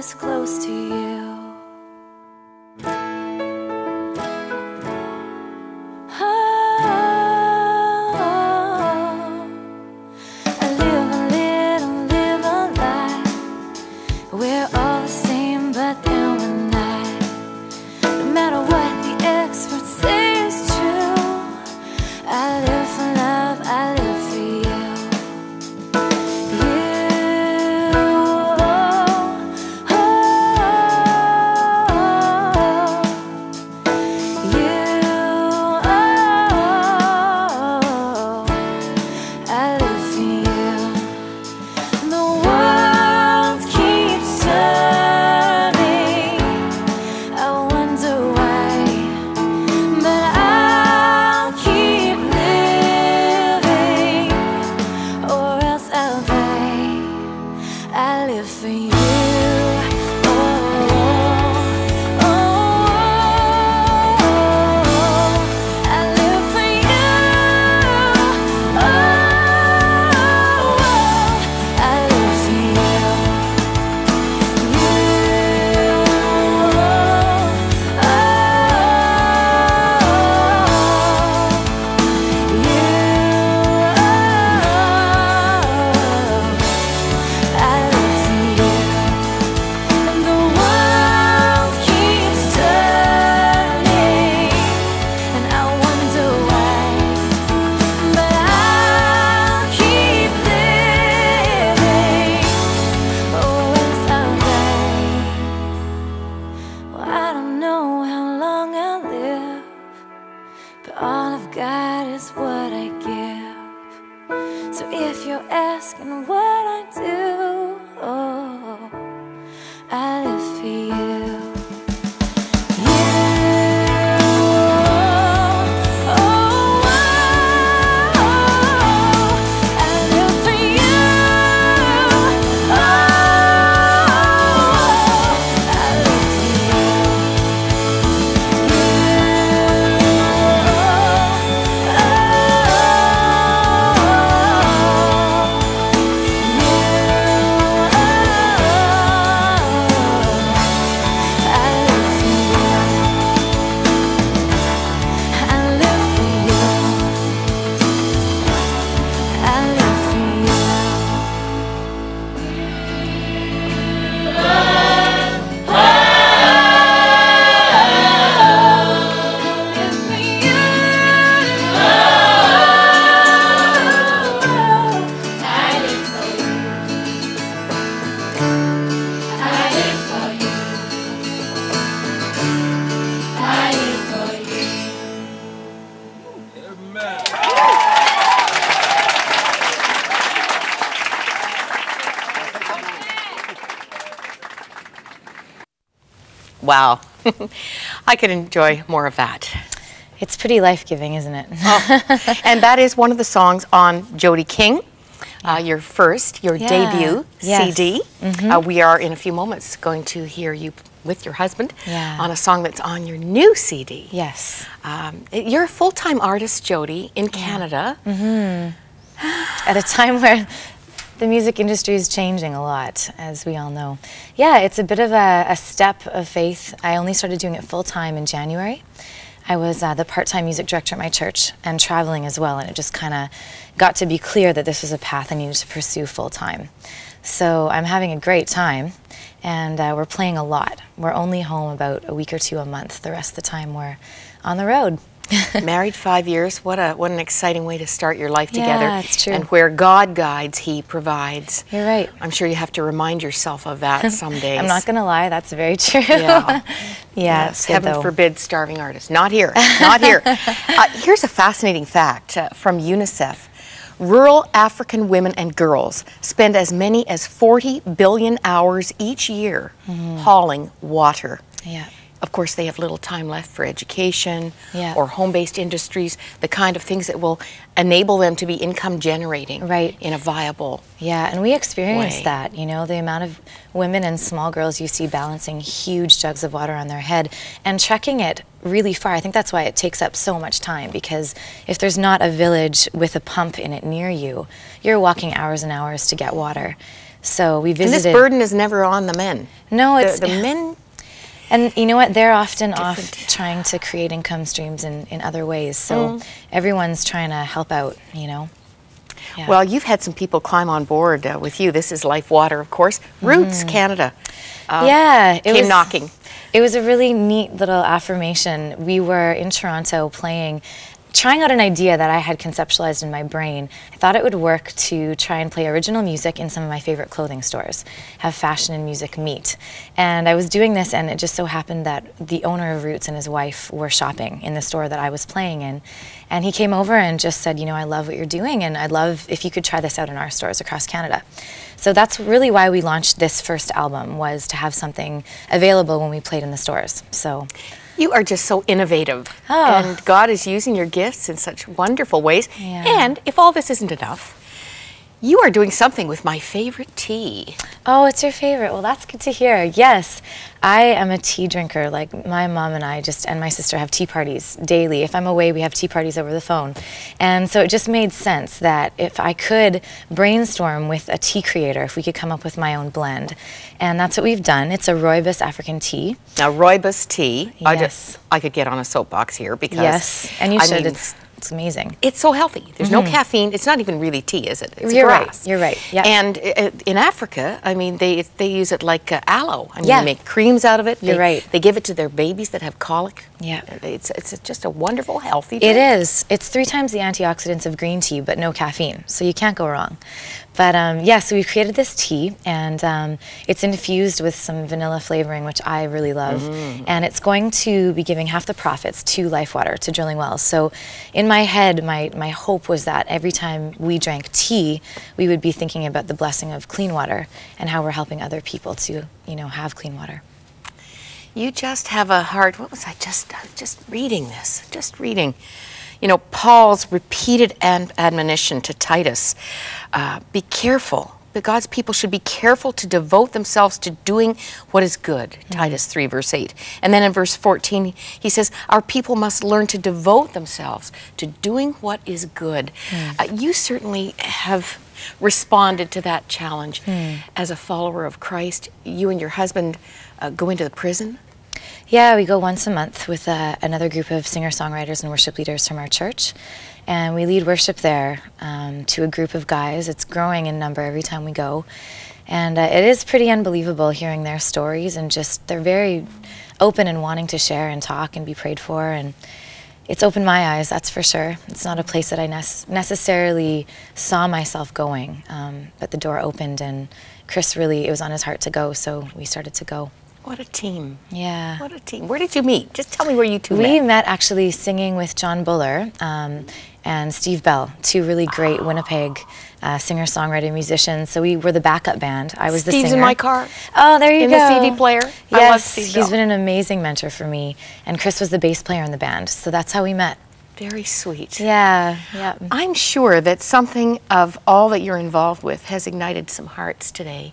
this close to you. We're all the same, but then we're not. No matter what the experts say is true, I live for love, I live for you. You, oh, you, I live for you. The world keeps turning, I wonder why, but I'll keep living, or else I'll die. I live for you. Oh, oh, I live for you. Oh, I live for you. I don't know how long I'll live, but all I've got is what I give. So if you're asking what I do, oh, I live for you. Wow. I could enjoy more of that. It's pretty life-giving, isn't it? Oh. And that is one of the songs on Jodi King, your debut CD. We are in a few moments going to hear you with your husband on a song that's on your new CD. Yes. You're a full-time artist, Jodi, in Canada. At a time where the music industry is changing a lot, as we all know. Yeah, it's a bit of a step of faith. I only started doing it full-time in January. I was the part-time music director at my church and traveling as well, and it just kind of got to be clear that this was a path I needed to pursue full-time. So I'm having a great time, and we're playing a lot. We're only home about a week or two a month. The rest of the time we're on the road. Married 5 years, what an exciting way to start your life together. Yeah, it's true. And where God guides, He provides. You're right. I'm sure you have to remind yourself of that some days. I'm not going to lie, that's very true. Yeah. Yeah, yes, heaven forbid starving artists. Not here, not here. Here's a fascinating fact from UNICEF. Rural African women and girls spend as many as 40 billion hours each year hauling water. Yeah. Of course, they have little time left for education Yeah. or home-based industries, the kind of things that will enable them to be income generating in a viable Yeah, and we experienced way. that, you know, the amount of women and small girls you see balancing huge jugs of water on their head and trekking it really far. I think that's why it takes up so much time, because if there's not a village with a pump in it near you, you're walking hours and hours to get water. So we visited. And this burden is never on the men. No, it's the men. And you know what? They're often off trying to create income streams in other ways. So everyone's trying to help out, you know. Yeah. Well, you've had some people climb on board with you. This is Life Water, of course. Roots Canada. Yeah, came knocking. It was a really neat little affirmation. We were in Toronto trying out an idea that I had conceptualized in my brain. I thought it would work to try and play original music in some of my favorite clothing stores, have fashion and music meet. And I was doing this, and it just so happened that the owner of Roots and his wife were shopping in the store that I was playing in. And he came over and just said, you know, I love what you're doing, and I'd love if you could try this out in our stores across Canada. So that's really why we launched this first album, was to have something available when we played in the stores. So. You are just so innovative, and God is using your gifts in such wonderful ways. Yeah. And if all this isn't enough, you are doing something with my favorite tea. Oh, it's your favorite. Well, that's good to hear. Yes, I am a tea drinker. Like my mom and I and my sister have tea parties daily. If I'm away, we have tea parties over the phone. And so it just made sense that if I could brainstorm with a tea creator, if we could come up with my own blend. And that's what we've done. It's a rooibos African tea. Now, rooibos tea, Yes. I could get on a soapbox here because... Yes, and you should. mean, it's amazing. it's so healthy. There's no caffeine. It's not even really tea, is it? It's You're grass. right. You're right. Yeah. And in Africa, I mean, they use it like aloe. I mean, Yeah. they make creams out of it. You're right. They give it to their babies that have colic. Yeah. It's just a wonderful, healthy drink. It is. It's 3 times the antioxidants of green tea, but no caffeine, so you can't go wrong. But yeah, so we've created this tea, and it's infused with some vanilla flavoring, which I really love. And it's going to be giving half the profits to Life Water, to drilling wells. So in my head, my hope was that every time we drank tea, we would be thinking about the blessing of clean water and how we're helping other people to, you know, have clean water. You just have a heart. What was I was just reading this, you know, Paul's repeated admonition to Titus, be careful. That God's people should be careful to devote themselves to doing what is good, Titus 3, verse 8. And then in verse 14, he says, our people must learn to devote themselves to doing what is good. You certainly have responded to that challenge as a follower of Christ. You and your husband go into the prison. Yeah, we go once a month with another group of singer-songwriters and worship leaders from our church. And we lead worship there to a group of guys. It's growing in number every time we go. And it is pretty unbelievable hearing their stories, and just they're very open and wanting to share and talk and be prayed for. And it's opened my eyes, that's for sure. It's not a place that I necessarily saw myself going, but the door opened, and Chris it was on his heart to go, so we started to go. What a team. Yeah. What a team. Where did you meet? Just tell me where you two met. We met actually singing with John Buller and Steve Bell, 2 really great Winnipeg singer-songwriter musicians. So we were the backup band. I was the singer. Steve's in my car. Oh, there you go. In the CD player. Yes, I love Steve Bell. he's been an amazing mentor for me. And Chris was the bass player in the band. So that's how we met. Very sweet. Yeah, yeah. I'm sure that something of all that you're involved with has ignited some hearts today.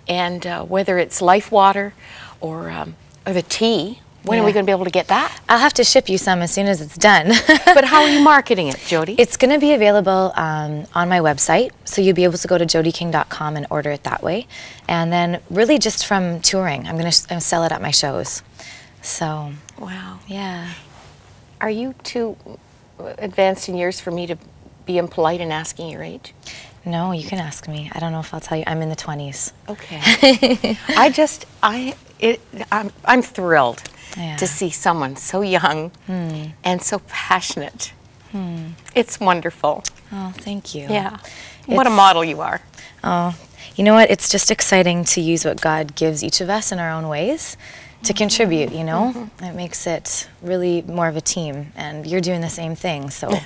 And whether it's Life Water or the tea, when are we going to be able to get that? I'll have to ship you some as soon as it's done. But how are you marketing it, Jodi? It's going to be available on my website, so you'll be able to go to jodiking.com and order it that way. And then really just from touring, I'm going to sell it at my shows. So, wow. Yeah. Are you too advanced in years for me to be impolite in asking your age? No, you can ask me. I don't know if I'll tell you. I'm in the 20s. Okay. I'm thrilled to see someone so young and so passionate. It's wonderful. Oh, thank you. Yeah. What a model you are. Oh, you know what? It's just exciting to use what God gives each of us in our own ways to contribute, you know? It makes it really more of a team, and you're doing the same thing, so